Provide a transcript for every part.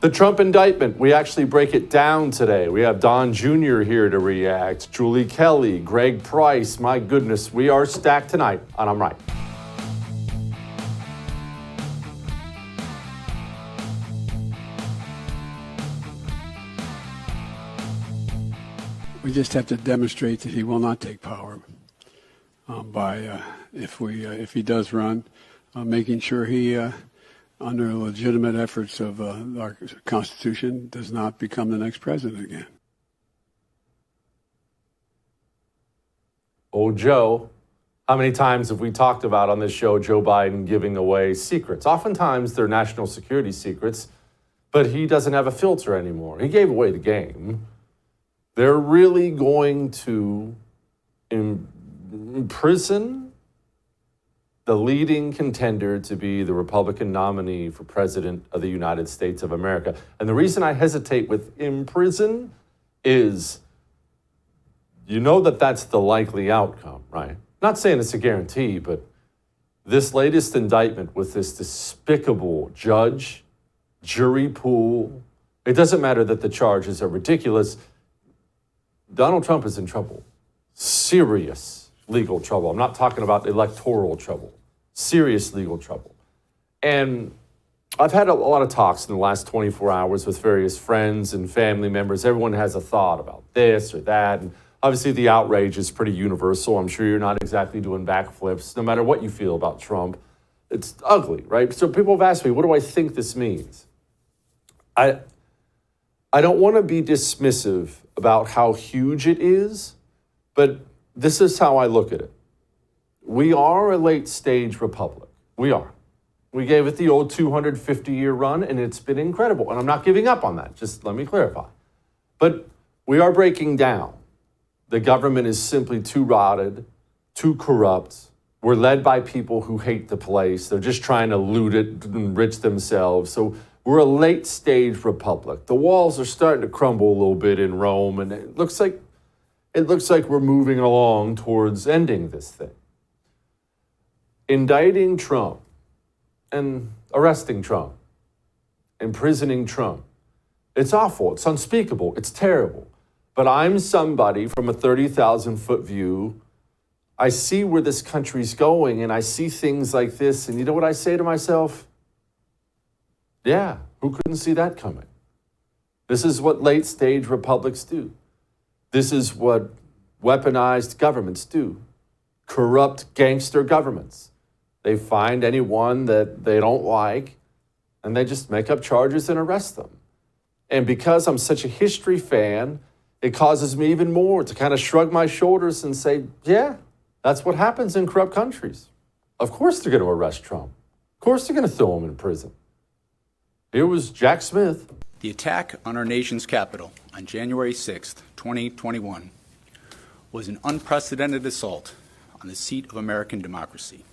The Trump indictment, we actually break it down today. We have Don Jr. here to react, Julie Kelly, Greg Price. My goodness, we are stacked tonight on I'm Right. We just have to demonstrate that he will not take power if he does run, making sure he, under legitimate efforts of our Constitution, does not become the next president again. Old Joe, how many times have we talked about on this show Joe Biden giving away secrets? Oftentimes they're national security secrets, but he doesn't have a filter anymore. He gave away the game. They're really going to imprison the leading contender to be the Republican nominee for president of the United States of America. And the reason I hesitate with imprison is, you know that that's the likely outcome, right? Not saying it's a guarantee, but this latest indictment with this despicable judge, jury pool, it doesn't matter that the charges are ridiculous. Donald Trump is in trouble. Serious legal trouble. I'm not talking about electoral trouble. Serious legal trouble. And I've had a lot of talks in the last 24 hours with various friends and family members. Everyone has a thought about this or that. And obviously the outrage is pretty universal. I'm sure you're not exactly doing backflips, no matter what you feel about Trump. It's ugly, right? So people have asked me, what do I think this means? I don't want to be dismissive about how huge it is, but this is how I look at it. We are a late-stage republic. We are. We gave it the old 250-year run, and it's been incredible. And I'm not giving up on that. Just let me clarify. But we are breaking down. The government is simply too rotted, too corrupt. We're led by people who hate the place. They're just trying to loot it and enrich themselves. So we're a late-stage republic. The walls are starting to crumble a little bit in Rome, and it looks like we're moving along towards ending this thing. Indicting Trump and arresting Trump, imprisoning Trump. It's awful. It's unspeakable. It's terrible. But I'm somebody from a 30,000-foot view. I see where this country's going, and I see things like this, and you know what I say to myself? Yeah, who couldn't see that coming? This is what late-stage republics do. This is what weaponized governments do. Corrupt gangster governments. They find anyone that they don't like, and they just make up charges and arrest them. And because I'm such a history fan, it causes me even more to kind of shrug my shoulders and say, yeah, that's what happens in corrupt countries. Of course they're going to arrest Trump. Of course they're going to throw him in prison. Here was Jack Smith. The attack on our nation's capital on January 6th, 2021, was an unprecedented assault on the seat of American democracy.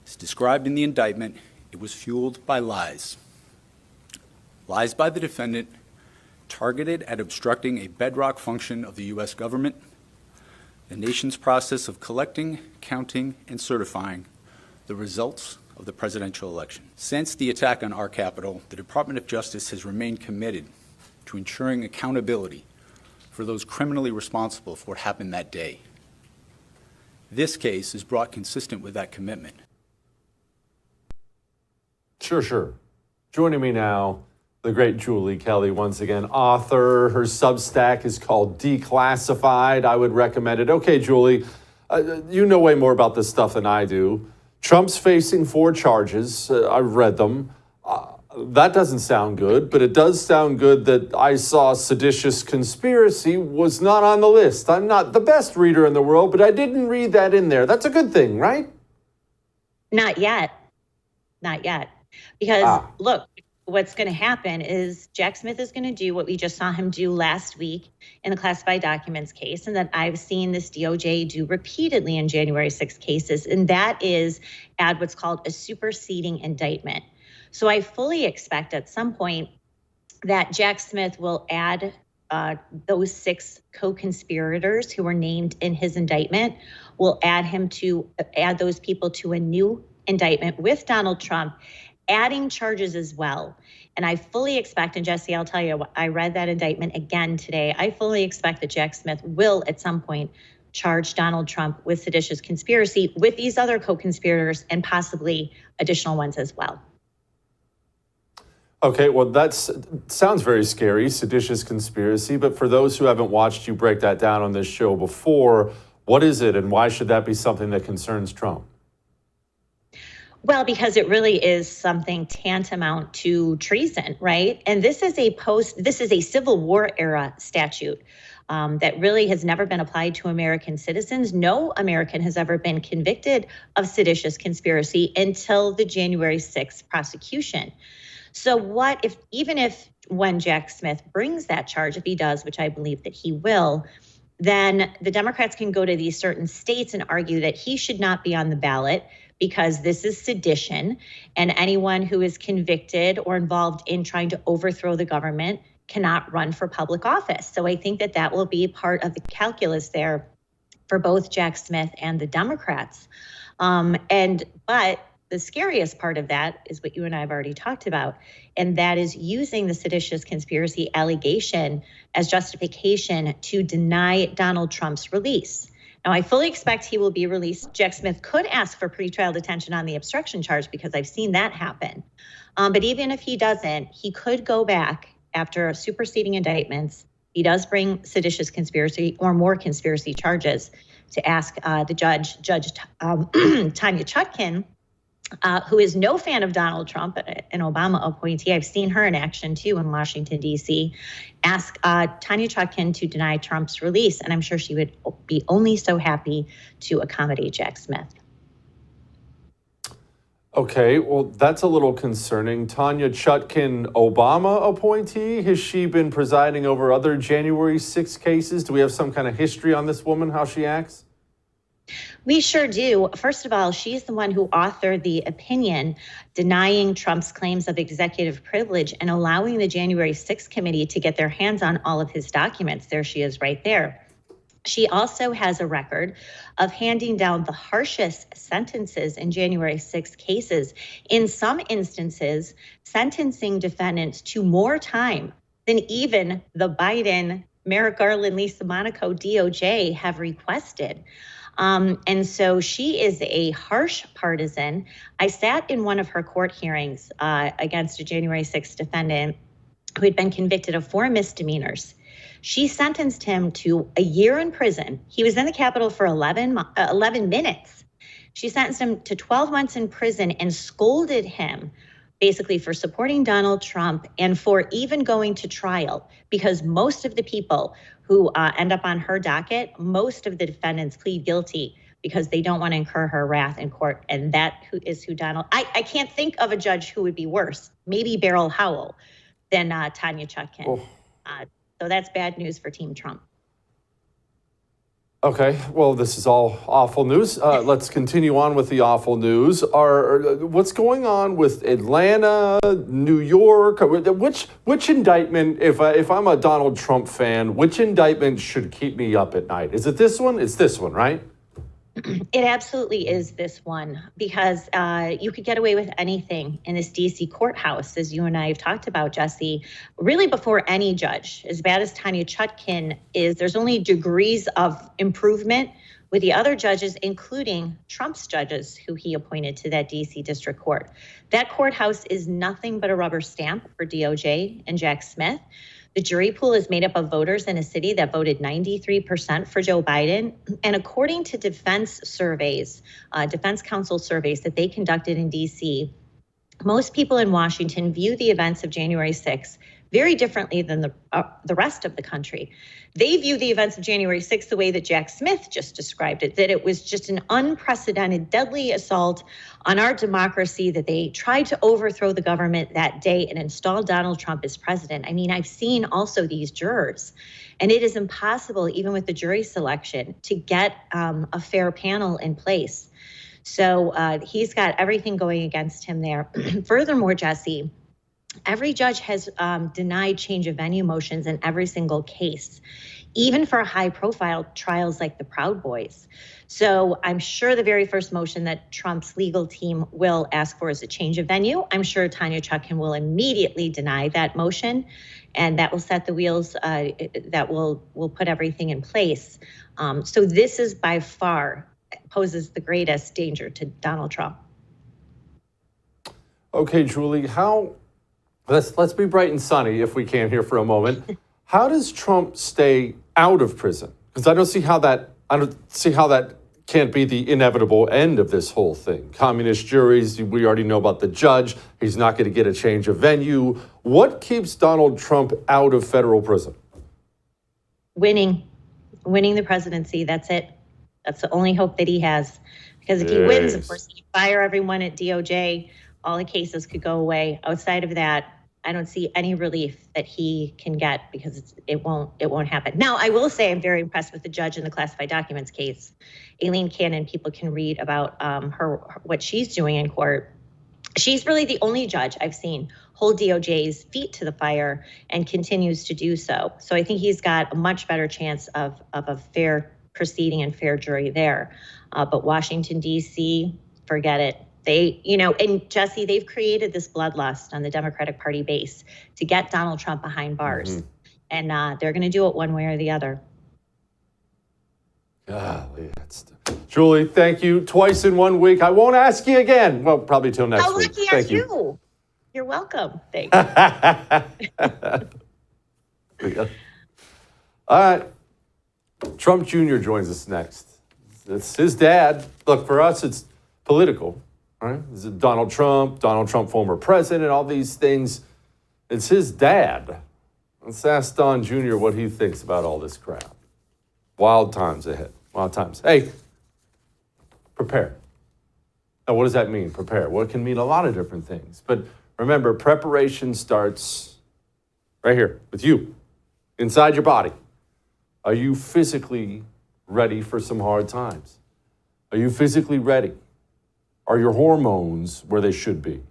As described in the indictment, it was fueled by lies. Lies by the defendant targeted at obstructing a bedrock function of the U.S. government, the nation's process of collecting, counting, and certifying the results of the presidential election. Since the attack on our capital, the Department of Justice has remained committed to ensuring accountability for those criminally responsible for what happened that day. This case is brought consistent with that commitment. Sure. Joining me now, the great Julie Kelly, once again, author. Her Substack is called Declassified. I would recommend it. Okay, Julie, you know way more about this stuff than I do. Trump's facing 4 charges. I've read them. That doesn't sound good, but it does sound good that I saw seditious conspiracy was not on the list. I'm not the best reader in the world, but I didn't read that in there. That's a good thing, right? Not yet. Because look, what's going to happen is Jack Smith is going to do what we just saw him do last week in the classified documents case, and that I've seen this DOJ do repeatedly in January 6th cases, and that is add what's called a superseding indictment. So I fully expect at some point that Jack Smith will add those 6 co-conspirators who were named in his indictment, will add those people to a new indictment with Donald Trump. adding charges as well. And I fully expect, and Jesse, I'll tell you, I read that indictment again today. I fully expect that Jack Smith will at some point charge Donald Trump with seditious conspiracy with these other co-conspirators and possibly additional ones as well. Okay, well, that sounds very scary, seditious conspiracy. But for those who haven't watched you break that down on this show before, what is it and why should that be something that concerns Trump? Well, because it really is something tantamount to treason, right? And this is a Civil War era statute that really has never been applied to American citizens. No American has ever been convicted of seditious conspiracy until the January 6th prosecution. So what if, even if when Jack Smith brings that charge, if he does, which I believe that he will, then the Democrats can go to these certain states and argue that he should not be on the ballot because this is sedition, and anyone who is convicted or involved in trying to overthrow the government cannot run for public office. So I think that that will be part of the calculus there for both Jack Smith and the Democrats. But the scariest part of that is what you and I have already talked about, and that is using the seditious conspiracy allegation as justification to deny Donald Trump's release. Now, I fully expect he will be released. Jack Smith could ask for pretrial detention on the obstruction charge because I've seen that happen. But even if he doesn't, he could go back after superseding indictments. He does bring seditious conspiracy or more conspiracy charges to ask the Judge Tanya Chutkan, who is no fan of Donald Trump, an Obama appointee. I've seen her in action, too, in Washington, D.C., ask Tanya Chutkan to deny Trump's release. And I'm sure she would be only so happy to accommodate Jack Smith. Okay, well, that's a little concerning. Tanya Chutkan, Obama appointee? Has she been presiding over other January 6 cases? Do we have some kind of history on this woman, how she acts? We sure do. First of all, she's the one who authored the opinion denying Trump's claims of executive privilege and allowing the January 6th committee to get their hands on all of his documents. There she is right there. She also has a record of handing down the harshest sentences in January 6th cases. In some instances, sentencing defendants to more time than even the Biden, Merrick Garland, Lisa Monaco DOJ have requested. And so she is a harsh partisan. I sat in one of her court hearings against a January 6th defendant who had been convicted of 4 misdemeanors. She sentenced him to a year in prison. He was in the Capitol for 11 minutes. She sentenced him to 12 months in prison and scolded him basically for supporting Donald Trump and for even going to trial, because most of the people who end up on her docket, most of the defendants plead guilty because they don't want to incur her wrath in court. And that is who Donald, I can't think of a judge who would be worse, maybe Beryl Howell, than Tanya Chutkan. Oh. So that's bad news for Team Trump. Okay, well, this is all awful news. Let's continue on with the awful news. What's going on with Atlanta, New York? Which indictment, if I'm a Donald Trump fan, which indictment should keep me up at night? Is it this one? It's this one, right? It absolutely is this one, because you could get away with anything in this D.C. courthouse, as you and I have talked about, Jesse, really before any judge. As bad as Tanya Chutkan is, there's only degrees of improvement with the other judges, including Trump's judges who he appointed to that D.C. district court. That courthouse is nothing but a rubber stamp for DOJ and Jack Smith. The jury pool is made up of voters in a city that voted 93% for Joe Biden. And according to defense surveys, defense counsel surveys that they conducted in D.C., most people in Washington view the events of January 6th very differently than the rest of the country. They view the events of January 6th the way that Jack Smith just described it, that it was just an unprecedented, deadly assault on our democracy, that they tried to overthrow the government that day and install Donald Trump as president. I mean, I've seen also these jurors, and it is impossible, even with the jury selection, to get a fair panel in place. So he's got everything going against him there. Furthermore, Jesse, every judge has denied change of venue motions in every single case. even for high profile trials like the Proud Boys. So I'm sure the very first motion that Trump's legal team will ask for is a change of venue. I'm sure Tanya Chutkan will immediately deny that motion, and that will set the wheels, that will put everything in place. So this is by far poses the greatest danger to Donald Trump. Okay, Julie, let's be bright and sunny if we can here for a moment. How does Trump stay out of prison? Because I don't see how that can't be the inevitable end of this whole thing. Communist juries, we already know about the judge. He's not going to get a change of venue. What keeps Donald Trump out of federal prison? Winning the presidency. That's it. That's the only hope that he has. Because if he wins, of course, he can fire everyone at DOJ. All the cases could go away. Outside of that, I don't see any relief that he can get, because it won't happen. Now, I will say I'm very impressed with the judge in the classified documents case. Aileen Cannon, people can read about what she's doing in court. She's really the only judge I've seen hold DOJ's feet to the fire and continues to do so. So I think he's got a much better chance of a fair proceeding and fair jury there. But Washington, D.C., forget it. And Jesse, they've created this bloodlust on the Democratic Party base to get Donald Trump behind bars. Mm-hmm. And they're going to do it one way or the other. Golly, Julie, thank you. Twice in 1 week. I won't ask you again. Well, probably till next week. How lucky are you? You're welcome. Thanks. All right. Trump Jr. joins us next. It's his dad. Look, for us, it's political. Right? Is it Donald Trump, former president, all these things? It's his dad. Let's ask Don Jr. what he thinks about all this crap. Wild times ahead. Wild times. Hey, prepare. Now, what does that mean, prepare? Well, it can mean a lot of different things. But remember, preparation starts right here with you, inside your body. Are you physically ready for some hard times? Are you physically ready? Are your hormones where they should be?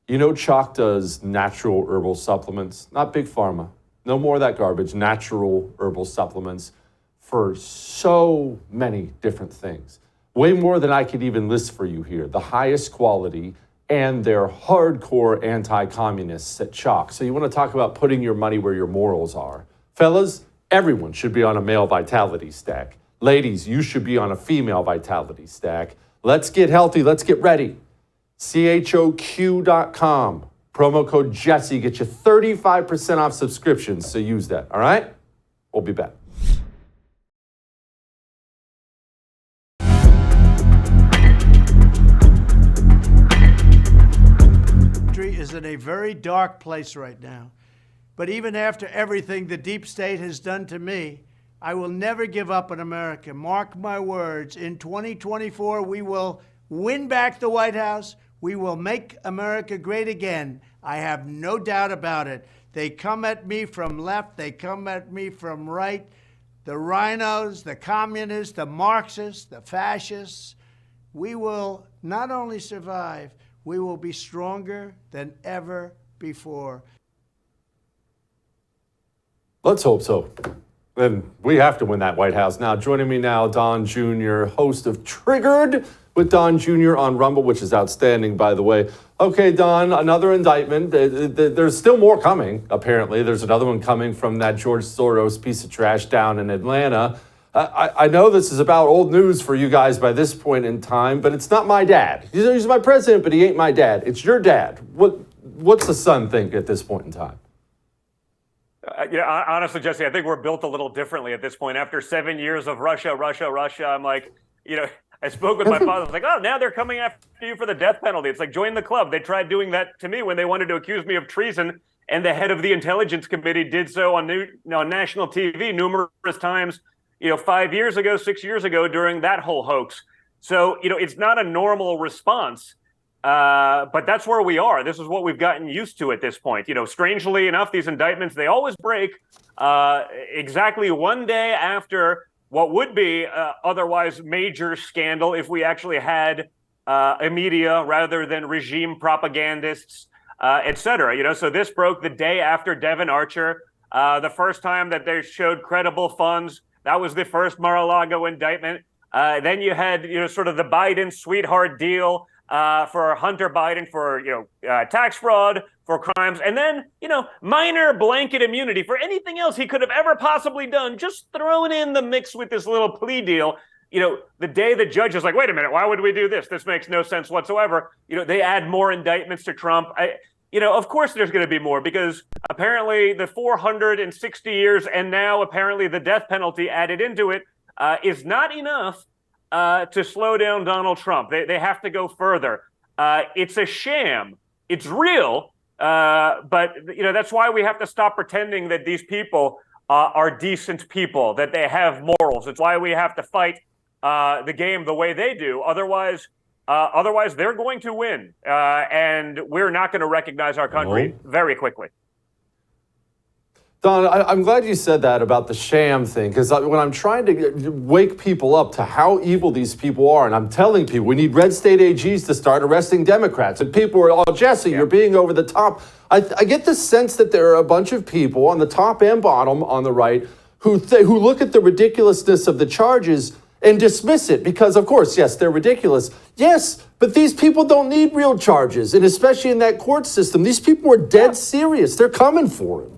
You know, Chalk does natural herbal supplements, not big pharma. No more of that garbage, natural herbal supplements for so many different things. Way more than I could even list for you here. The highest quality, and they're hardcore anti-communists at Chalk. So you want to talk about putting your money where your morals are. Fellas, everyone should be on a male vitality stack. Ladies, you should be on a female vitality stack. Let's get healthy. Let's get ready. CHOQ.com. Promo code Jesse. Get you 35% off subscriptions. So use that. All right? We'll be back. Is in a very dark place right now. But even after everything the deep state has done to me, I will never give up on America. Mark my words, in 2024, we will win back the White House. We will make America great again. I have no doubt about it. They come at me from left. They come at me from right. The rhinos, the communists, the Marxists, the fascists. We will not only survive, we will be stronger than ever before. Let's hope so. And we have to win that White House. Now, joining me now, Don Jr., host of Triggered with Don Jr. on Rumble, which is outstanding, by the way. Okay, Don, another indictment. There's still more coming, apparently. There's another one coming from that George Soros piece of trash down in Atlanta. I know this is about old news for you guys by this point in time, but it's not my dad. He's my president, but he ain't my dad. It's your dad. What's the son think at this point in time? Honestly, Jesse, I think we're built a little differently at this point. After 7 years of Russia, I'm like, I spoke with my father. I was like, oh, now they're coming after you for the death penalty. It's like, join the club. They tried doing that to me when they wanted to accuse me of treason, and the head of the Intelligence Committee did so on national TV numerous times, 5 years ago, 6 years ago during that whole hoax. So, it's not a normal response. But that's where we are. This is what we've gotten used to at this point. Strangely enough, these indictments, they always break exactly one day after what would be otherwise major scandal if we actually had a media rather than regime propagandists, et cetera. So this broke the day after Devin Archer The first time that they showed credible funds, that was the first Mar-a-Lago indictment. Then you had, sort of the Biden sweetheart deal for Hunter Biden for, tax fraud, for crimes, and then, minor blanket immunity for anything else he could have ever possibly done, just thrown in the mix with this little plea deal. The day the judge is like, wait a minute, why would we do this? This makes no sense whatsoever. They add more indictments to Trump. Of course there's going to be more, because apparently the 460 years and now apparently the death penalty added into it is not enough to slow down Donald Trump. They have to go further. It's a sham. It's real. But that's why we have to stop pretending that these people are decent people, that they have morals. It's why we have to fight the game the way they do. Otherwise, they're going to win, and we're not going to recognize our country very quickly. Don, I'm glad you said that about the sham thing, because when I'm trying to wake people up to how evil these people are, and I'm telling people we need red state AGs to start arresting Democrats, and people are, oh, Jesse, you're being over the top. I get the sense that there are a bunch of people on the top and bottom on the right who look at the ridiculousness of the charges and dismiss it because, of course, yes, they're ridiculous. Yes, but these people don't need real charges, and especially in that court system. These people are dead serious. They're coming for him.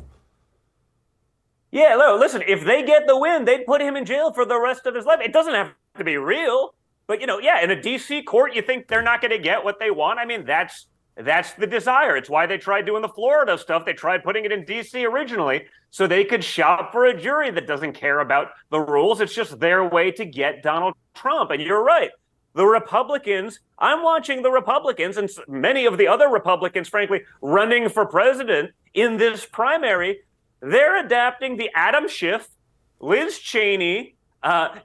Yeah, listen, if they get the win, they'd put him in jail for the rest of his life. It doesn't have to be real. But, in a D.C. court, you think they're not going to get what they want? I mean, that's the desire. It's why they tried doing the Florida stuff. They tried putting it in D.C. originally so they could shop for a jury that doesn't care about the rules. It's just their way to get Donald Trump. And you're right. The Republicans, I'm watching the Republicans and many of the other Republicans, frankly, running for president in this primary. They're adapting the Adam Schiff, Liz Cheney,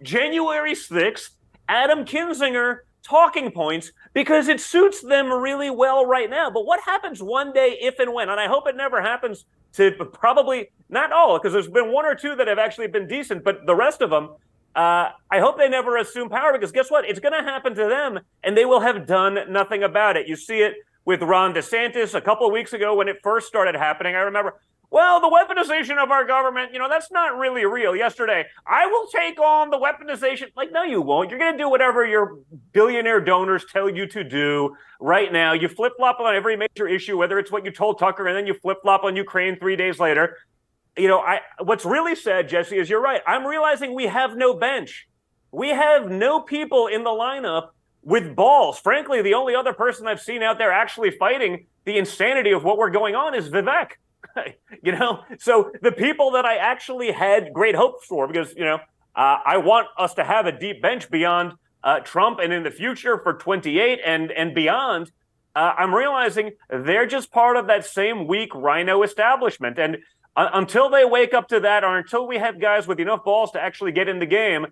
January 6th, Adam Kinzinger talking points because it suits them really well right now. But what happens one day if and when, and I hope it never happens to probably not all, because there's been one or two that have actually been decent, but the rest of them, I hope they never assume power, because guess what? It's going to happen to them and they will have done nothing about it. You see it with Ron DeSantis a couple of weeks ago when it first started happening. I remember, well, the weaponization of our government, that's not really real. Yesterday, I will take on the weaponization. Like, no, you won't. You're going to do whatever your billionaire donors tell you to do right now. You flip-flop on every major issue, whether it's what you told Tucker and then you flip-flop on Ukraine 3 days later. What's really sad, Jesse, is you're right. I'm realizing we have no bench. We have no people in the lineup with balls. Frankly, the only other person I've seen out there actually fighting the insanity of what we're going on is Vivek. So the people that I actually had great hopes for, because, I want us to have a deep bench beyond Trump and in the future for 28 and beyond. I'm realizing they're just part of that same weak rhino establishment. And until they wake up to that, or until we have guys with enough balls to actually get in the game,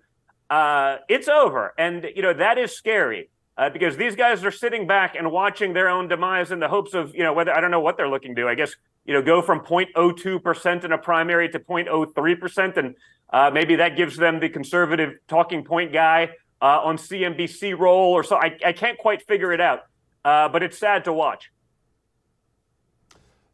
it's over. And, that is scary. Because these guys are sitting back and watching their own demise in the hopes of, whether I don't know what they're looking to do. I guess, go from 0.02% in a primary to 0.03%. And maybe that gives them the conservative talking point guy on CNBC role or so. I can't quite figure it out, but it's sad to watch.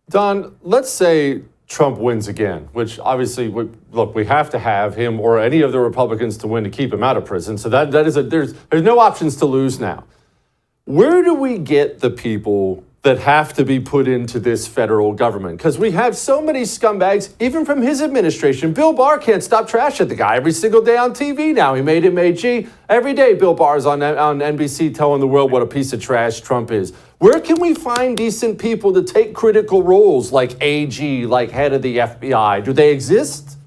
Don, let's say Trump wins again, which obviously, we have to have him or any of the Republicans to win to keep him out of prison. So that is there's no options to lose now. Where do we get the people that have to be put into this federal government? Because we have so many scumbags, even from his administration. Bill Barr can't stop trashing the guy every single day on TV now. He made him AG. Every day Bill Barr's on NBC telling the world what a piece of trash Trump is. Where can we find decent people to take critical roles like AG, like head of the FBI? Do they exist?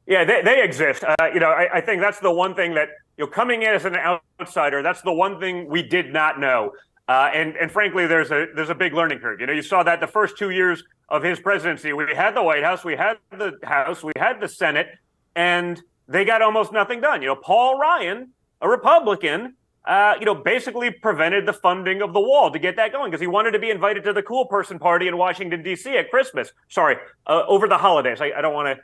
Yeah, they exist. I think that's the one thing that, coming in as an outsider, that's the one thing we did not know. And frankly, there's a big learning curve. You saw that the first 2 years of his presidency, we had the White House, we had the House, we had the Senate, and they got almost nothing done. Paul Ryan, a Republican, basically prevented the funding of the wall to get that going because he wanted to be invited to the cool person party in Washington, D.C. at Christmas. Sorry, over the holidays. I don't want to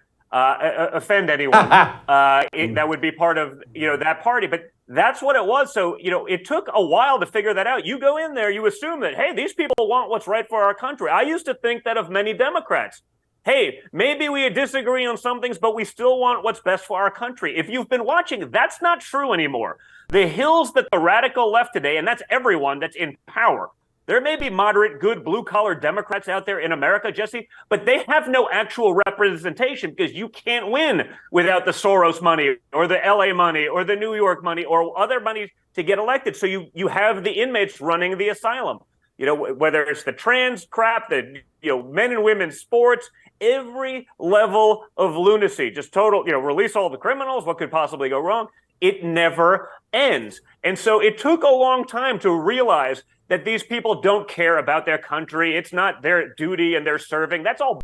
offend anyone. That would be part of, that party. But that's what it was. So, it took a while to figure that out. You go in there, you assume that, hey, these people want what's right for our country. I used to think that of many Democrats. hey, maybe we disagree on some things, but we still want what's best for our country. If you've been watching, that's not true anymore. The hills that the radical left today, and that's everyone that's in power, there may be moderate, good, blue-collar Democrats out there in America, Jesse, but they have no actual representation because you can't win without the Soros money or the LA money or the New York money or other money to get elected. So you have the inmates running the asylum. You know, whether it's the trans crap, the men and women's sports, every level of lunacy, just total, release all the criminals. What could possibly go wrong? It never ends. And so it took a long time to realize that these people don't care about their country. It's not their duty and they're serving. That's all.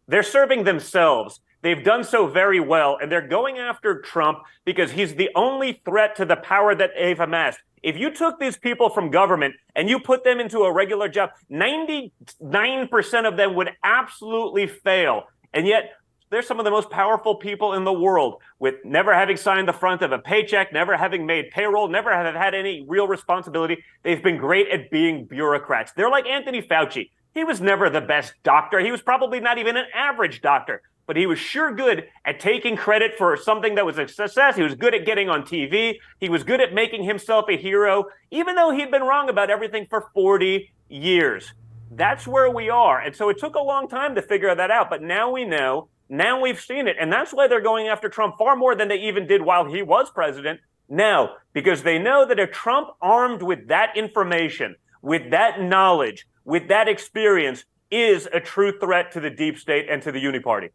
They're serving themselves. They've done so very well, and they're going after Trump because he's the only threat to the power that they've amassed. If you took these people from government and you put them into a regular job, 99% of them would absolutely fail. And yet they're some of the most powerful people in the world, with never having signed the front of a paycheck, never having made payroll, never have had any real responsibility. They've been great at being bureaucrats. They're like Anthony Fauci. He was never the best doctor. He was probably not even an average doctor, but he was sure good at taking credit for something that was a success. He was good at getting on TV. He was good at making himself a hero, even though he'd been wrong about everything for 40 years. That's where we are. And so it took a long time to figure that out, but now we know. Now we've seen it. And that's why they're going after Trump far more than they even did while he was president now, because they know that a Trump armed with that information, with that knowledge, with that experience is a true threat to the deep state and to the Uniparty.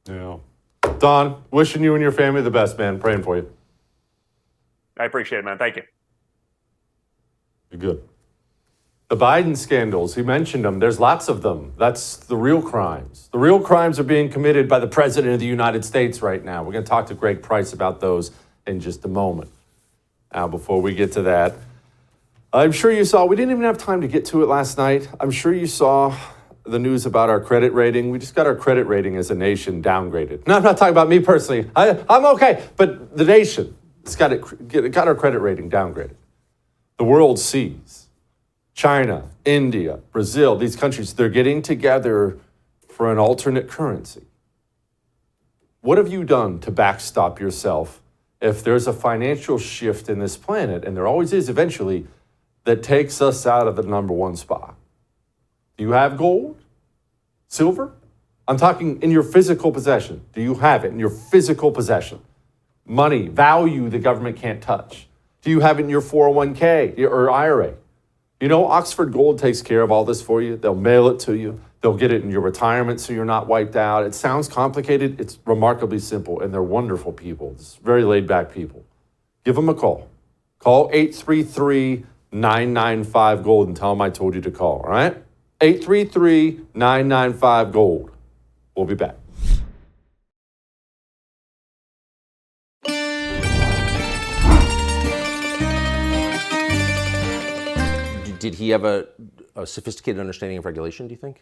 Yeah. Don, wishing you and your family the best, man. Praying for you. I appreciate it, man. Thank you. You're good. The Biden scandals, he mentioned them. There's lots of them. That's the real crimes. The real crimes are being committed by the President of the United States right now. We're going to talk to Greg Price about those in just a moment. Now, before we get to that, I'm sure you saw, we didn't even have time to get to it last night. I'm sure you saw the news about our credit rating. We just got our credit rating as a nation downgraded. No, I'm not talking about me personally. I'm okay, but the nation, it's got our credit rating downgraded. The world sees. China, India, Brazil, these countries, they're getting together for an alternate currency. What have you done to backstop yourself if there's a financial shift in this planet, and there always is eventually, that takes us out of the number one spot? Do you have gold? Silver? I'm talking in your physical possession. Do you have it in your physical possession? Money, value the government can't touch. Do you have it in your 401k or IRA? You know, Oxford Gold takes care of all this for you. They'll mail it to you. They'll get it in your retirement so you're not wiped out. It sounds complicated. It's remarkably simple, and they're wonderful people. It's very laid-back people. Give them a call. Call 833-995-GOLD and tell them I told you to call, all right? 833-995-GOLD. We'll be back. Did he have a sophisticated understanding of regulation, do you think?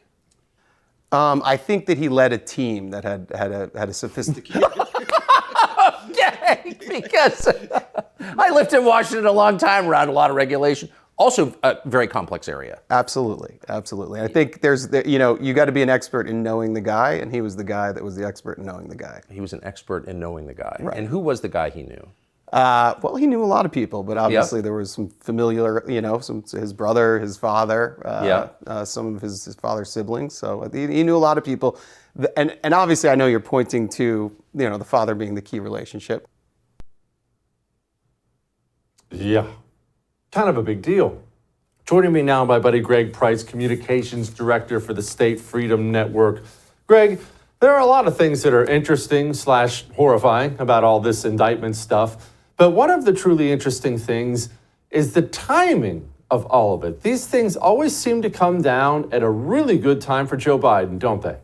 I think that he led a team that had a sophisticated... Okay, because I lived in Washington a long time, around a lot of regulation. Also, a very complex area. Absolutely. I think you got to be an expert in knowing the guy, and he was the guy that was the expert in knowing the guy. He was an expert in knowing the guy. Right. And who was the guy he knew? Well, he knew a lot of people, but obviously there was some familiar, his brother, his father, some of his father's siblings. So he knew a lot of people. And obviously I know you're pointing to, the father being the key relationship. Yeah, kind of a big deal. Joining me now, my buddy Greg Price, Communications Director for the State Freedom Network. Greg, there are a lot of things that are interesting / horrifying about all this indictment stuff. But one of the truly interesting things is the timing of all of it. These things always seem to come down at a really good time for Joe Biden, don't they?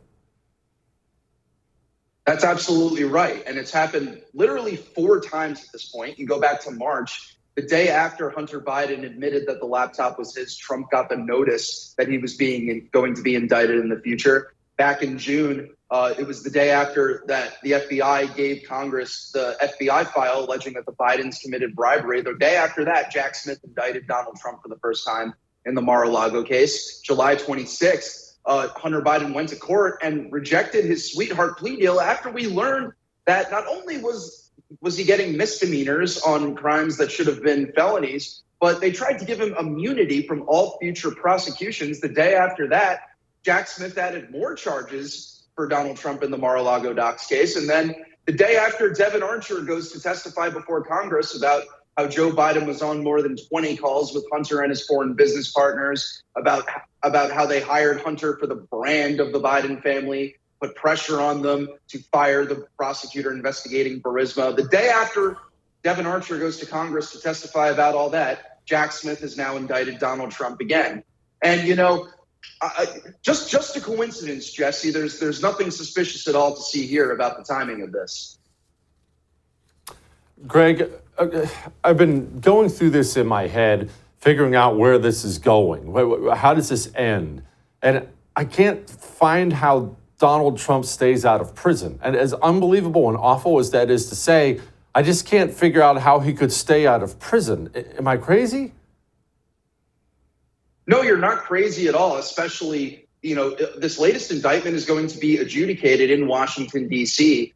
That's absolutely right. And it's happened literally 4 times at this point. You go back to March, the day after Hunter Biden admitted that the laptop was his, Trump got the notice that he was going to be indicted in the future. Back in June, it was the day after that the FBI gave Congress the FBI file alleging that the Bidens committed bribery. The day after that, Jack Smith indicted Donald Trump for the first time in the Mar-a-Lago case. July 26th, Hunter Biden went to court and rejected his sweetheart plea deal after we learned that not only was he getting misdemeanors on crimes that should have been felonies, but they tried to give him immunity from all future prosecutions. The day after that, Jack Smith added more charges for Donald Trump in the Mar-a-Lago docs case. And then the day after, Devin Archer goes to testify before Congress about how Joe Biden was on more than 20 calls with Hunter and his foreign business partners, about how they hired Hunter for the brand of the Biden family, put pressure on them to fire the prosecutor investigating Burisma. The day after Devin Archer goes to Congress to testify about all that, Jack Smith has now indicted Donald Trump again. And, you know, just a coincidence, Jesse. There's nothing suspicious at all to see here about the timing of this. Greg, I've been going through this in my head, figuring out where this is going. How does this end? And I can't find how Donald Trump stays out of prison. And as unbelievable and awful as that is to say, I just can't figure out how he could stay out of prison. Am I crazy? No, you're not crazy at all, especially, you know, this latest indictment is going to be adjudicated in Washington, D.C.,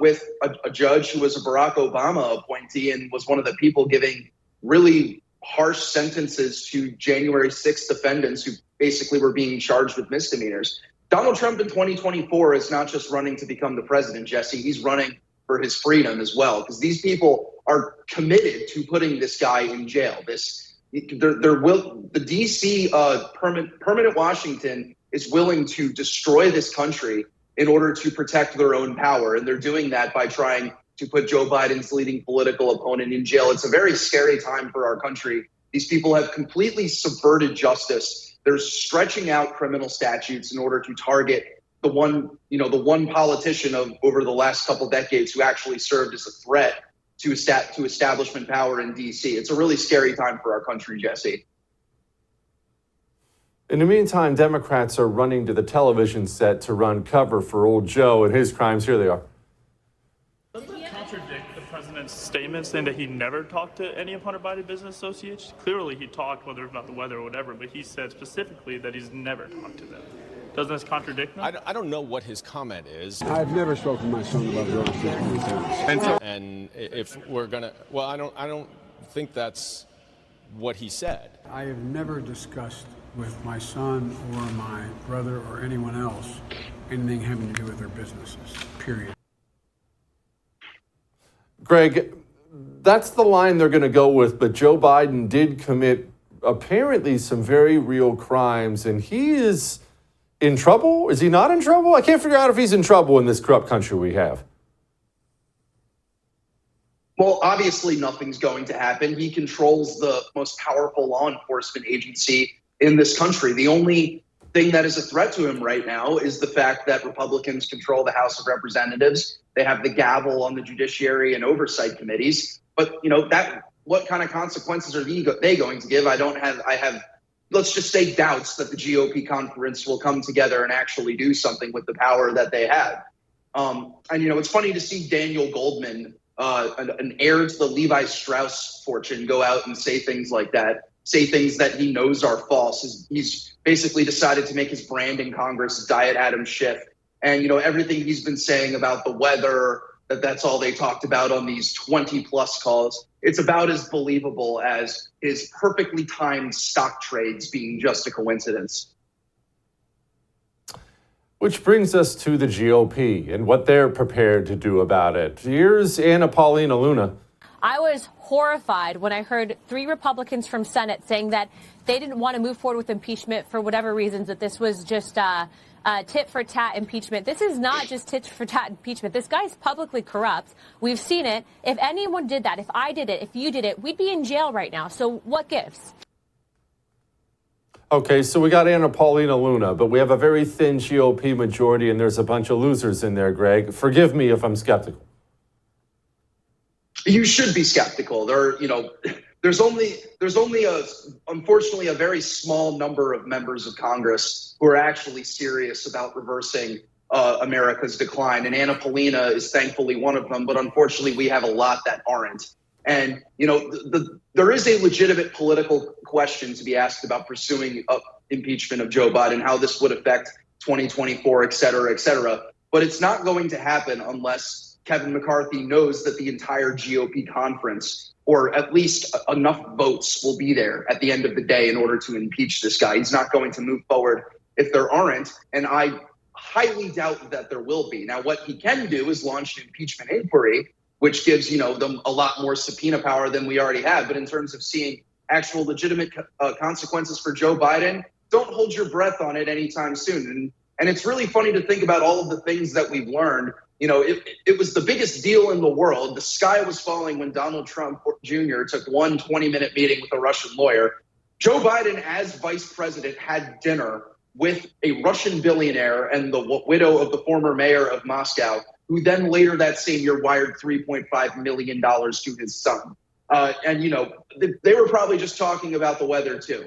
with a judge who was a Barack Obama appointee and was one of the people giving really harsh sentences to January 6th defendants who basically were being charged with misdemeanors. Donald Trump in 2024 is not just running to become the president, Jesse. He's running for his freedom as well, because these people are committed to putting this guy in jail. The D.C. permanent Washington is willing to destroy this country in order to protect their own power. And they're doing that by trying to put Joe Biden's leading political opponent in jail. It's a very scary time for our country. These people have completely subverted justice. They're stretching out criminal statutes in order to target the one politician of over the last couple decades who actually served as a threat to establishment power in D.C. It's a really scary time for our country, Jesse. In the meantime, Democrats are running to the television set to run cover for old Joe and his crimes. Here they are. Doesn't that contradict the president's statement saying that he never talked to any of Hunter Biden's business associates? Clearly he talked, whether about the weather or whatever, but he said specifically that he's never talked to them. Doesn't this contradict him? I don't know what his comment is. I've never spoken to my son about those. And if we're gonna, well, I don't think that's what he said. I have never discussed with my son or my brother or anyone else anything having to do with their businesses, period. Greg, that's the line they're going to go with, but Joe Biden did commit apparently some very real crimes, and he is in trouble? Is he not in trouble? I can't figure out if he's in trouble in this corrupt country we have. Well, obviously nothing's going to happen. He controls the most powerful law enforcement agency in this country. The only thing that is a threat to him right now is the fact that Republicans control the House of Representatives. They have the gavel on the judiciary and oversight committees. But, you know, what kind of consequences are they going to give? I have, let's just say, doubts that the GOP conference will come together and actually do something with the power that they have. And, you know, it's funny to see Daniel Goldman, an heir to the Levi Strauss fortune, go out and say things like that, say things that he knows are false. He's basically decided to make his brand in Congress Diet Adam Schiff. And, you know, everything he's been saying about the weather, that's all they talked about on these 20 plus calls. It's about as believable as his perfectly timed stock trades being just a coincidence. Which brings us to the GOP and what they're prepared to do about it. Here's Anna Paulina Luna. I was horrified when I heard 3 Republicans from Senate saying that they didn't want to move forward with impeachment for whatever reasons, that this was just tit-for-tat impeachment. This is not just tit-for-tat impeachment. This guy's publicly corrupt. We've seen it. If anyone did that, if I did it, if you did it, we'd be in jail right now. So what gives? Okay, so we got Anna Paulina Luna, but we have a very thin GOP majority, and there's a bunch of losers in there, Greg. Forgive me if I'm skeptical. You should be skeptical. There's only unfortunately a very small number of members of Congress who are actually serious about reversing America's decline. And Anna Paulina is thankfully one of them, but unfortunately we have a lot that aren't. And, you know, there is a legitimate political question to be asked about pursuing impeachment of Joe Biden, how this would affect 2024, et cetera, et cetera. But it's not going to happen unless Kevin McCarthy knows that the entire GOP conference, or at least enough votes, will be there at the end of the day in order to impeach this guy. He's not going to move forward if there aren't, and I highly doubt that there will be. Now, what he can do is launch an impeachment inquiry, which gives, them a lot more subpoena power than we already have. But in terms of seeing actual legitimate consequences for Joe Biden, don't hold your breath on it anytime soon. And it's really funny to think about all of the things that we've learned. It was the biggest deal in the world. The sky was falling when Donald Trump Jr. took one 20-minute meeting with a Russian lawyer. Joe Biden, as vice president, had dinner with a Russian billionaire and the widow of the former mayor of Moscow, who then later that same year wired $3.5 million to his son. They were probably just talking about the weather too.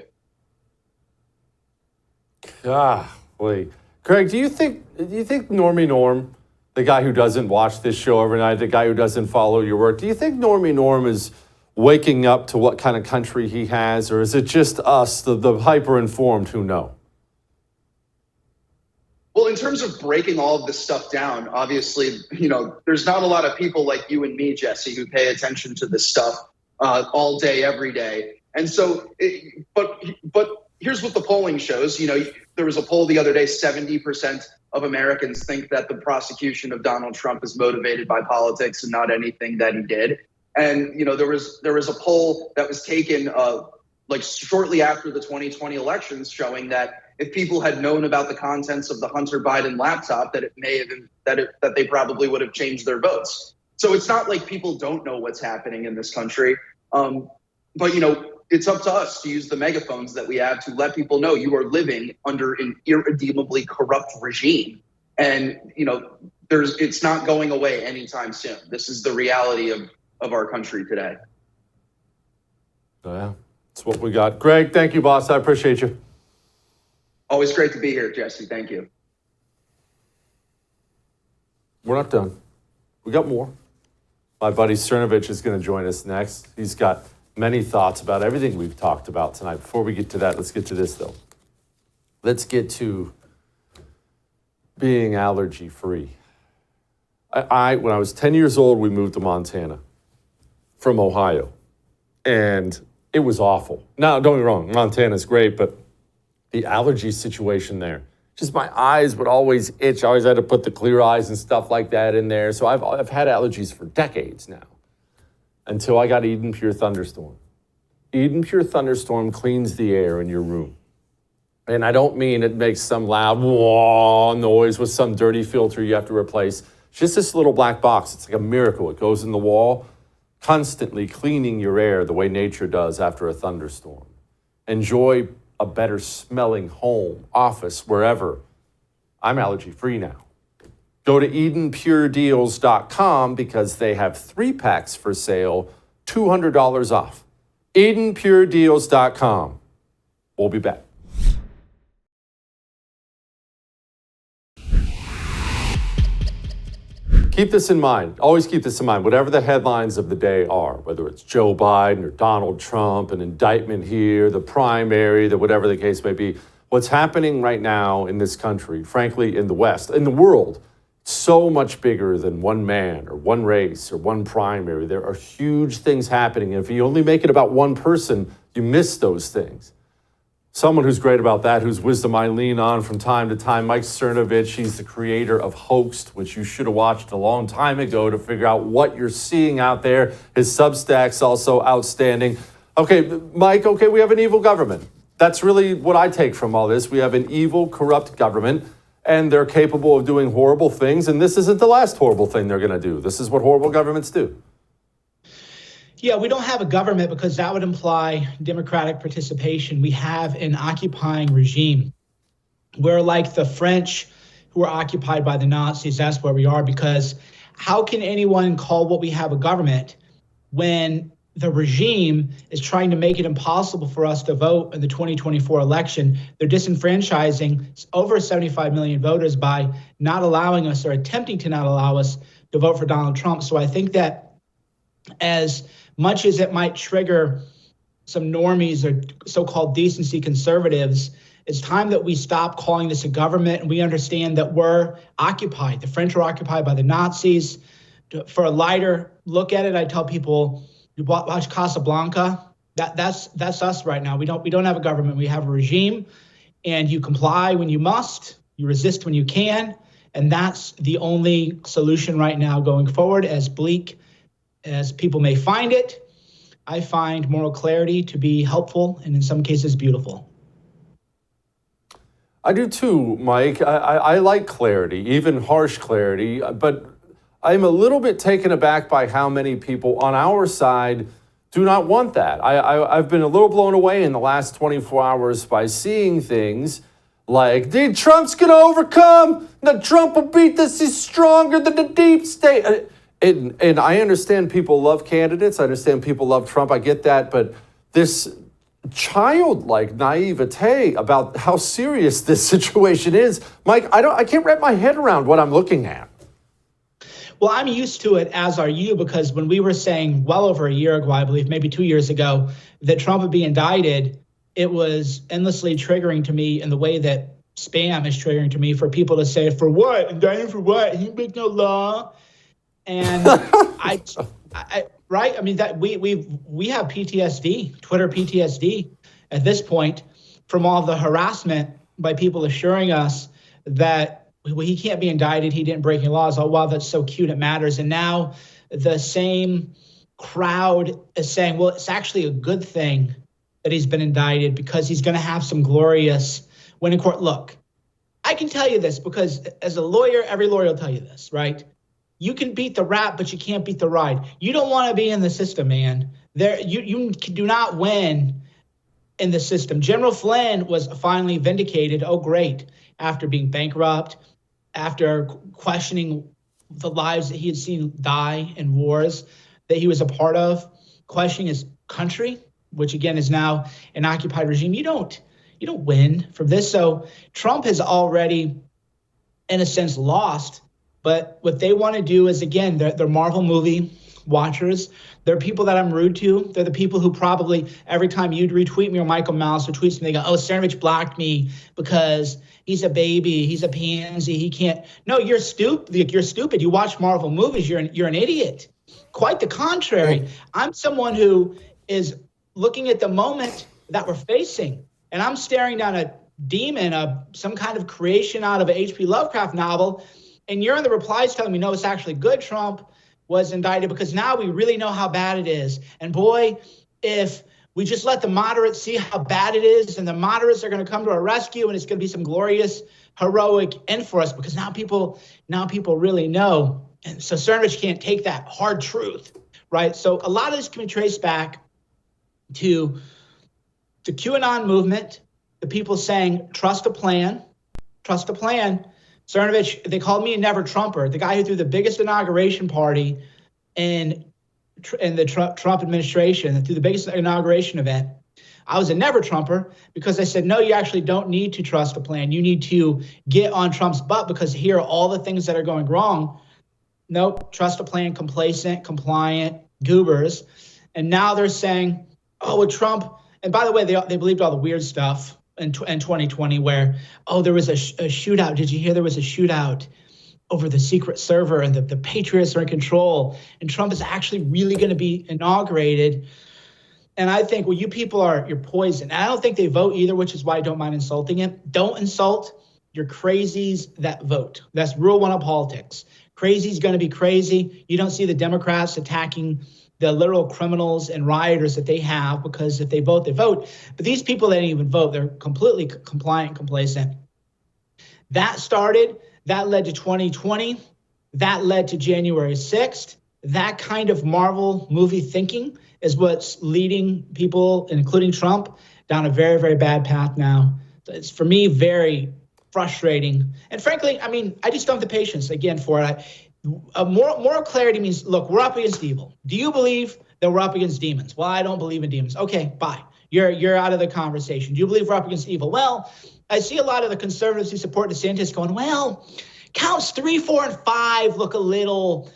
Wait. Craig, do you think Normie Norm, the guy who doesn't watch this show every night, the guy who doesn't follow your work, do you think Normie Norm is waking up to what kind of country he has, or is it just us, the hyper-informed, who know? Well, in terms of breaking all of this stuff down, obviously, there's not a lot of people like you and me, Jesse, who pay attention to this stuff all day, every day. And so, but here's what the polling shows. There was a poll the other day, 70% of Americans think that the prosecution of Donald Trump is motivated by politics and not anything that he did. And, there was a poll that was taken shortly after the 2020 elections showing that if people had known about the contents of the Hunter Biden laptop, that it may have been that they probably would have changed their votes. So it's not like people don't know what's happening in this country. But it's up to us to use the megaphones that we have to let people know you are living under an irredeemably corrupt regime. And, it's not going away anytime soon. This is the reality of our country today. Yeah, that's what we got. Greg, thank you, boss. I appreciate you. Always great to be here, Jesse. Thank you. We're not done. We got more. My buddy Cernovich is going to join us next. He's got many thoughts about everything we've talked about tonight. Before we get to that, let's get to this, though. Let's get to being allergy-free. When I was 10 years old, we moved to Montana from Ohio, and it was awful. Now, don't get me wrong, Montana's great, but the allergy situation there, just my eyes would always itch. I always had to put the clear eyes and stuff like that in there. So I've had allergies for decades now, until I got Eden Pure Thunderstorm. Eden Pure Thunderstorm cleans the air in your room. And I don't mean it makes some loud wah noise with some dirty filter you have to replace. It's just this little black box. It's like a miracle. It goes in the wall, constantly cleaning your air the way nature does after a thunderstorm. Enjoy a better smelling home, office, wherever. I'm allergy-free now. Go to EdenPureDeals.com because they have 3-packs for sale, $200 off. EdenPureDeals.com. We'll be back. Keep this in mind. Always keep this in mind. Whatever the headlines of the day are, whether it's Joe Biden or Donald Trump, an indictment here, the primary, whatever the case may be, what's happening right now in this country, frankly, in the West, in the world, so much bigger than one man or one race or one primary. There are huge things happening. And if you only make it about one person, you miss those things. Someone who's great about that, whose wisdom I lean on from time to time, Mike Cernovich. He's the creator of Hoaxed, which you should have watched a long time ago to figure out what you're seeing out there. His Substack's also outstanding. Okay, Mike, we have an evil government. That's really what I take from all this. We have an evil, corrupt government, and they're capable of doing horrible things, and this isn't the last horrible thing they're going to do. This is what horrible governments do. Yeah, we don't have a government because that would imply democratic participation. We have an occupying regime. We're like the French who were occupied by the Nazis. That's where we are, because how can anyone call what we have a government when the regime is trying to make it impossible for us to vote in the 2024 election? They're disenfranchising over 75 million voters by not allowing us, or attempting to not allow us, to vote for Donald Trump. So I think that as much as it might trigger normies or so-called decency conservatives, it's time that we stop calling this a government and we understand that we're occupied. The French were occupied by the Nazis. For a lighter look at it, I tell people, you watch Casablanca. That's us right now. We don't have a government. We have a regime, and you comply when you must. You resist when you can, and that's the only solution right now going forward. As bleak as people may find it, I find moral clarity to be helpful and in some cases beautiful. I do too, Mike. I like clarity, even harsh clarity, but I'm a little bit taken aback by how many people on our side do not want that. I've been a little blown away in the last 24 hours by seeing things like, Trump's going to overcome, Trump will beat this, he's stronger than the deep state. And I understand people love candidates. I understand people love Trump. I get that. But this childlike naivete about how serious this situation is, Mike, I can't wrap my head around what I'm looking at. Well, I'm used to it, as are you, because when we were saying well over a year ago, I believe, maybe 2 years ago, that Trump would be indicted, it was endlessly triggering to me in the way that spam is triggering to me for people to say, for what? Indicted for what? He make no law. And right? I mean, that we have PTSD, Twitter PTSD at this point from all the harassment by people assuring us that he can't be indicted, he didn't break any laws. Oh, wow, that's so cute, it matters. And now the same crowd is saying, well, it's actually a good thing that he's been indicted because he's going to have some glorious win in court. Look, I can tell you this because as a lawyer, every lawyer will tell you this, right? You can beat the rap, but you can't beat the ride. You don't want to be in the system, man. You do not win in the system. General Flynn was finally vindicated. Oh, great. After being bankrupt, after questioning the lives that he had seen die in wars that he was a part of, questioning his country, which again is now an occupied regime. You don't win from this. So Trump has already, in a sense, lost. But what they want to do is, again, they're Marvel movie watchers. They're people that I'm rude to. They're the people who probably every time you'd retweet me or Michael Mouse or tweets me, they go, oh, Cernovich blocked me because he's a baby, he's a pansy, he can't. No, you're stupid. You're stupid. You watch Marvel movies, you're an idiot. Quite the contrary. I'm someone who is looking at the moment that we're facing, and I'm staring down a demon, some kind of creation out of an H.P. Lovecraft novel. And you're in the replies telling me, no, it's actually good Trump was indicted because now we really know how bad it is. And boy, if we just let the moderates see how bad it is, and the moderates are going to come to our rescue, and it's going to be some glorious, heroic end for us because now people really know. And so Cernovich can't take that hard truth, right? So a lot of this can be traced back to the QAnon movement, the people saying, trust a plan, trust a plan. Cernovich, they called me a never Trumper, the guy who threw the biggest inauguration party in the Trump administration, that threw the biggest inauguration event. I was a never Trumper because I said, no, you actually don't need to trust a plan. You need to get on Trump's butt because here are all the things that are going wrong. Nope, trust a plan, complacent, compliant, goobers. And now they're saying, oh, with Trump, and by the way, they believed all the weird stuff in 2020 where, oh, there was a shootout. Did you hear there was a shootout over the secret server and the Patriots are in control and Trump is actually really going to be inaugurated? And I think, well, you people you're poison. And I don't think they vote either, which is why I don't mind insulting it. Don't insult your crazies that vote. That's rule one of politics. Crazy's going to be crazy. You don't see the Democrats attacking the literal criminals and rioters that they have because if they vote, they vote. But these people that didn't even vote, they're completely compliant, complacent. That led to 2020. That led to January 6th. That kind of Marvel movie thinking is what's leading people, including Trump, down a very, very bad path now. It's, for me, very frustrating. And frankly, I mean, I just don't have the patience, again, for it. Moral clarity means, look, we're up against evil. Do you believe that we're up against demons? Well, I don't believe in demons. Okay, bye. You're out of the conversation. Do you believe we're up against evil? Well, I see a lot of the conservatives who support DeSantis going, well, counts 3, 4, and 5 look a little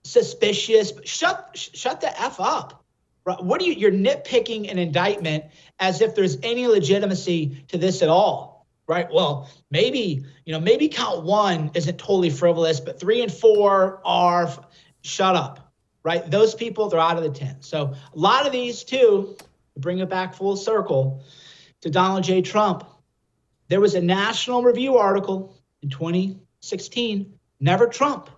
suspicious. But shut the F up, Right? You're nitpicking an indictment as if there's any legitimacy to this at all, right? Well, maybe count 1 isn't totally frivolous, but 3 and 4 are. Shut up, right? Those people, they're out of the tent. So a lot of these too, to bring it back full circle to Donald J. Trump, there was a National Review article in 2016, Never Trump.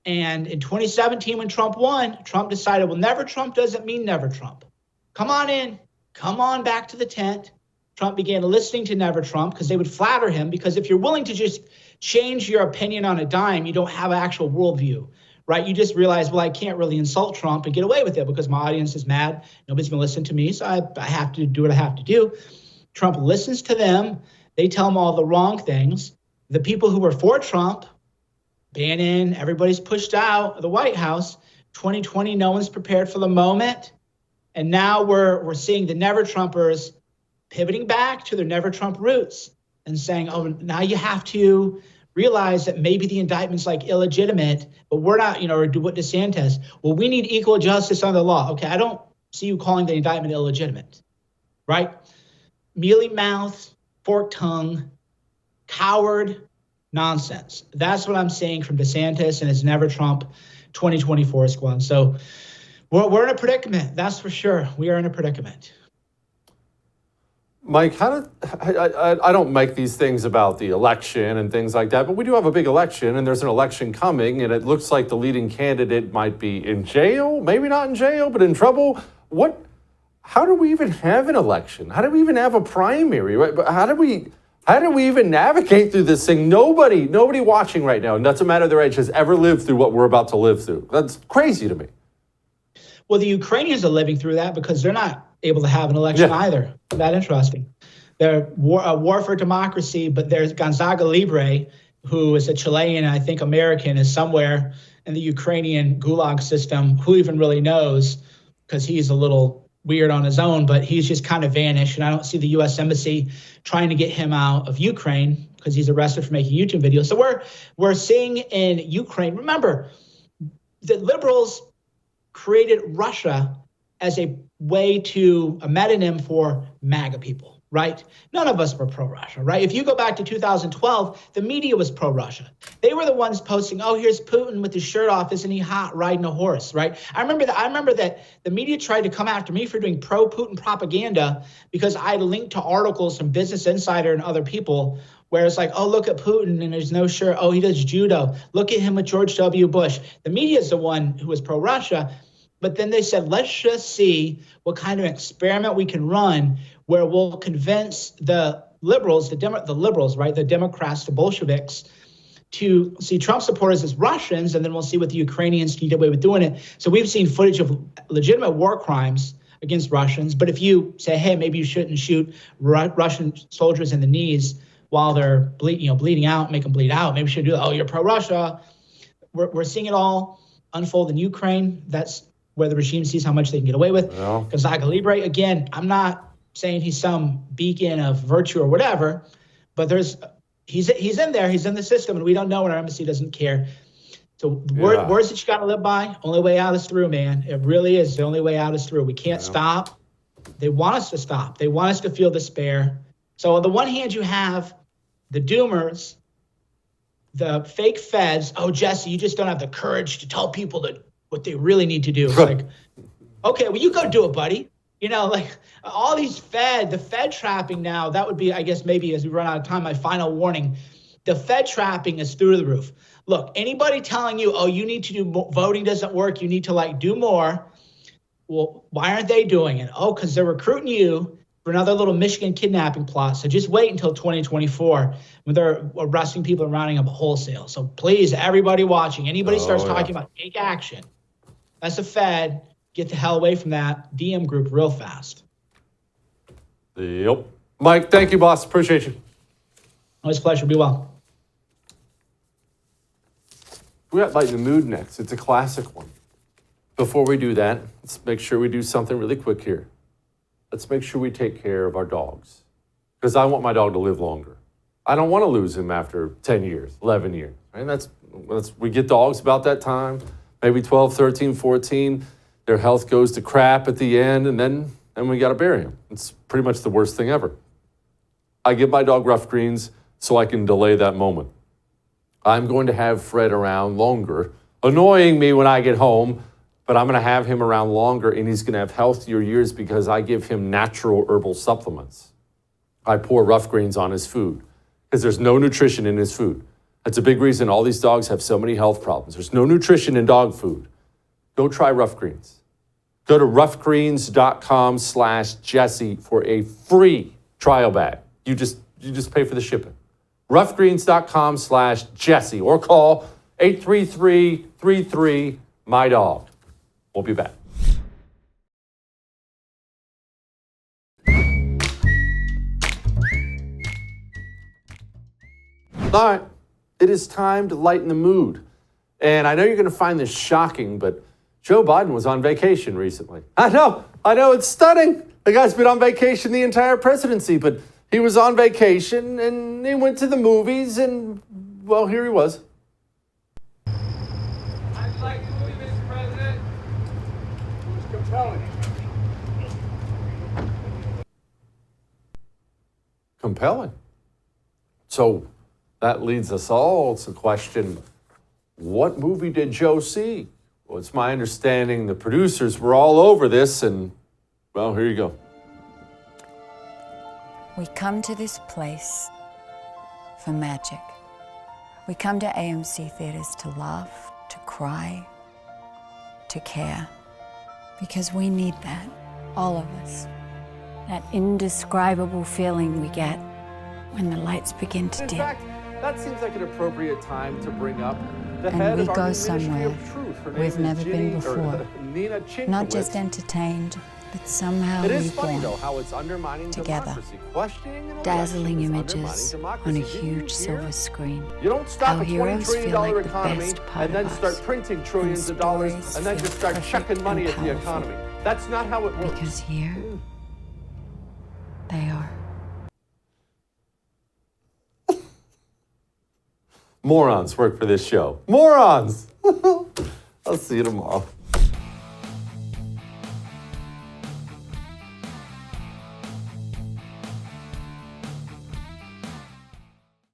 And in 2017, when Trump won, Trump decided, well, never Trump doesn't mean never Trump. Come on in, come on back to the tent. Trump began listening to Never Trump because they would flatter him, because if you're willing to just change your opinion on a dime, you don't have an actual worldview, right? You just realize, well, I can't really insult Trump and get away with it because my audience is mad. Nobody's going to listen to me, so I have to do what I have to do. Trump listens to them. They tell him all the wrong things. The people who were for Trump, Bannon, everybody's pushed out of the White House. 2020, no one's prepared for the moment. And now we're seeing the Never Trumpers pivoting back to their Never Trump roots and saying, oh, now you have to realize that maybe the indictment's like illegitimate, but we're not, or do what DeSantis. Well, we need equal justice under the law. Okay, I don't see you calling the indictment illegitimate, right? Mealy mouth, forked tongue, coward, nonsense. That's what I'm seeing from DeSantis and his Never Trump 2024 squad. So we're in a predicament. That's for sure. We are in a predicament. Mike, I don't make these things about the election and things like that, but we do have a big election, and there's an election coming, and it looks like the leading candidate might be in jail, maybe not in jail, but in trouble. How do we even have an election? How do we even have a primary? Right? How do we even navigate through this thing? Nobody watching right now, and doesn't matter their age, has ever lived through what we're about to live through. That's crazy to me. Well, the Ukrainians are living through that because they're not able to have an election either. That interesting. They're a war for democracy, but there's Gonzaga Libre, who is a Chilean, I think American, is somewhere in the Ukrainian gulag system. Who even really knows? Because he's a little weird on his own, but he's just kind of vanished. And I don't see the U.S. Embassy trying to get him out of Ukraine because he's arrested for making YouTube videos. So we're seeing in Ukraine, remember, the liberals created Russia as a way to, a metonym for MAGA people, right? None of us were pro-Russia, right? If you go back to 2012, the media was pro-Russia. They were the ones posting, oh, here's Putin with his shirt off. Isn't he hot riding a horse, right? I remember that the media tried to come after me for doing pro-Putin propaganda because I linked to articles from Business Insider and other people where it's like, oh, look at Putin and there's no shirt. Oh, he does judo. Look at him with George W. Bush. The media is the one who was pro-Russia. But then they said, let's just see what kind of experiment we can run where we'll convince the liberals, the liberals, right, the Democrats, the Bolsheviks, to see Trump supporters as Russians, and then we'll see what the Ukrainians can get away with doing it. So we've seen footage of legitimate war crimes against Russians. But if you say, hey, maybe you shouldn't shoot Russian soldiers in the knees while they're bleeding out, make them bleed out, maybe you should do that. Oh, you're pro-Russia. We're seeing it all unfold in Ukraine. That's where the regime sees how much they can get away with. Yeah. Gonzaga Libre, again, I'm not saying he's some beacon of virtue or whatever, but he's in there, he's in the system, and we don't know, and our embassy doesn't care. So words that you got to live by, only way out is through, man. It really is. The only way out is through. We can't stop. They want us to stop. They want us to feel despair. So on the one hand, you have the doomers, the fake feds. Oh, Jesse, you just don't have the courage to tell people what they really need to do. It's like, okay, well, you go do it, buddy. Like all these the Fed trapping now, that would be, I guess, maybe as we run out of time, my final warning. The Fed trapping is through the roof. Look, anybody telling you, oh, you need to do more, voting doesn't work, you need to do more. Well, why aren't they doing it? Oh, because they're recruiting you for another little Michigan kidnapping plot. So just wait until 2024 when they're arresting people and rounding up wholesale. So please, everybody watching, anybody starts talking about take action. That's the Fed. Get the hell away from that DM group real fast. Yep. Mike, thank you, boss. Appreciate you. Always a pleasure. Be well. We got Lighten the Mood next. It's a classic one. Before we do that, let's make sure we do something really quick here. Let's make sure we take care of our dogs. Because I want my dog to live longer. I don't want to lose him after 10 years, 11 years. Right? We get dogs about that time, maybe 12, 13, 14. Their health goes to crap at the end, and then we got to bury them. It's pretty much the worst thing ever. I give my dog rough greens so I can delay that moment. I'm going to have Fred around longer, annoying me when I get home, but I'm going to have him around longer, and he's going to have healthier years because I give him natural herbal supplements. I pour rough greens on his food because there's no nutrition in his food. That's a big reason all these dogs have so many health problems. There's no nutrition in dog food. Go try rough greens. Go to roughgreens.com/Jesse for a free trial bag. You just pay for the shipping. roughgreens.com/Jesse or call 833-33-MY-DOG. We'll be back. All right, it is time to lighten the mood. And I know you're going to find this shocking, but Joe Biden was on vacation recently. I know, it's stunning. The guy's been on vacation the entire presidency, but he was on vacation and he went to the movies and, well, here he was. How'd you like the movie, Mr. President? It was compelling. Compelling. So that leads us all to question, what movie did Joe see? Well, it's my understanding the producers were all over this, and, well, here you go. We come to this place for magic. We come to AMC theaters to laugh, to cry, to care. Because we need that, all of us. That indescribable feeling we get when the lights begin to dim. In fact, that seems like an appropriate time to bring up the And head we of our go new Ministry somewhere of Truth. Her name we've is never been before. Nina Not Chinkowitz. just entertained, but somehow It is funny, though, reborn. how it's undermining Together. democracy. Questioning an Dazzling election is images undermining on a democracy. Didn't you huge hear? silver screen. You don't stop How a $20 heroes trillion feel like the economy best part and then of start us. printing trillions of dollars stories and then feel just start perfect chucking money and at the powerful. economy. That's not how it works. Because here, they are. Morons work for this show. Morons! I'll see you tomorrow.